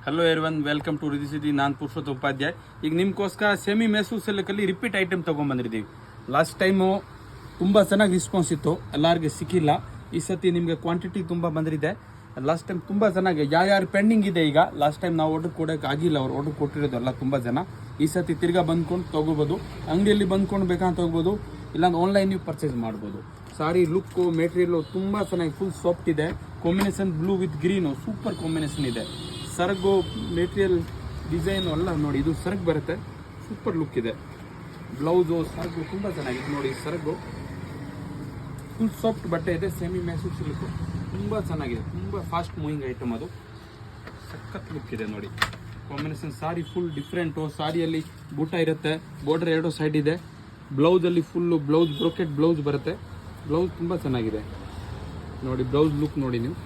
Hello everyone, welcome to ರಿದಿಸಿದಿ. ನಾನು ಪುರುಷೋತ್ತಮ ಉಪಾಧ್ಯಾಯ. ಈಗ ನಿಮ್ಗೋಸ್ಕರ ಸೆಮಿ ಮೆಸೂರ್ ಸಿಲ್ಕಲ್ಲಿ ರಿಪೀಟ್ ಐಟಮ್ ತೊಗೊಂಬಂದಿದ್ದೀವಿ. ಲಾಸ್ಟ್ ಟೈಮು ತುಂಬ ಚೆನ್ನಾಗಿ ರೆಸ್ಪಾನ್ಸ್ ಇತ್ತು, ಎಲ್ಲರಿಗೆ ಸಿಕ್ಕಿಲ್ಲ. ಈ ಸತಿ ನಿಮಗೆ ಕ್ವಾಂಟಿಟಿ ತುಂಬ ಬಂದಿದೆ. ಲಾಸ್ಟ್ ಟೈಮ್ ತುಂಬ ಚೆನ್ನಾಗಿ ಯಾರ್ಯಾರು ಪೆಂಡಿಂಗ್ ಇದೆ, ಈಗ ಲಾಸ್ಟ್ ಟೈಮ್ ನಾವು ಆರ್ಡರ್ ಕೊಡೋಕೆ ಆಗಿಲ್ಲ, ಅವ್ರು ಆರ್ಡರ್ ಕೊಟ್ಟಿರೋದಲ್ಲ ತುಂಬ ಜನ. ಈ ಸತಿ ತಿರ್ಗಾ ಬಂದ್ಕೊಂಡು ತೊಗೋಬೋದು, ಅಂಗಡಿಯಲ್ಲಿ ಬಂದ್ಕೊಂಡು ಬೇಕಂತ ತೊಗೋಬೋದು, ಇಲ್ಲಾಂದ್ರೆ ಆನ್ಲೈನ್ ನೀವು ಪರ್ಚೇಸ್ ಮಾಡ್ಬೋದು. ಸಾರಿ ಲುಕ್ಕು ಮೆಟೀರಿಯಲ್ಲು ತುಂಬ ಚೆನ್ನಾಗಿ ಫುಲ್ ಸಾಫ್ಟ್ ಇದೆ. Combination blue with green super combination ಇದೆ. ಸರಗು ಮೆಟೀರಿಯಲ್ ಡಿಸೈನು ಎಲ್ಲ ನೋಡಿ, ಇದು ಸರಗು ಬರುತ್ತೆ, ಸೂಪರ್ ಲುಕ್ ಇದೆ. ಬ್ಲೌಸು ಸರಗು ತುಂಬ ಚೆನ್ನಾಗಿದೆ ನೋಡಿ. ಸರಗು ಫುಲ್ ಸಾಫ್ಟ್ ಬಟ್ಟೆ ಇದೆ, ಸೆಮಿ ಮ್ಯಾಸೂರ್ ಸಿಲ್ಕು ತುಂಬ ಚೆನ್ನಾಗಿದೆ, ತುಂಬ ಫಾಸ್ಟ್ ಮೂವಿಂಗ್ ಐಟಮ್. ಅದು ಸಖತ್ ಲುಕ್ ಇದೆ ನೋಡಿ. ಕಾಂಬಿನೇಷನ್ ಸಾರಿ ಫುಲ್ ಡಿಫ್ರೆಂಟು. ಸಾರಿಯಲ್ಲಿ ಬೂಟ ಇರುತ್ತೆ, ಬಾರ್ಡರ್ ಎರಡು ಸೈಡ್ ಇದೆ. ಬ್ಲೌಸಲ್ಲಿ ಫುಲ್ಲು ಬ್ಲೌಸ್ ಬ್ರೊಕೆಟ್ ಬ್ಲೌಸ್ ಬರುತ್ತೆ. ಬ್ಲೌಸ್ ತುಂಬ ಚೆನ್ನಾಗಿದೆ ನೋಡಿ. ಬ್ಲೌಸ್ ಲುಕ್ ನೋಡಿ ನೀವು,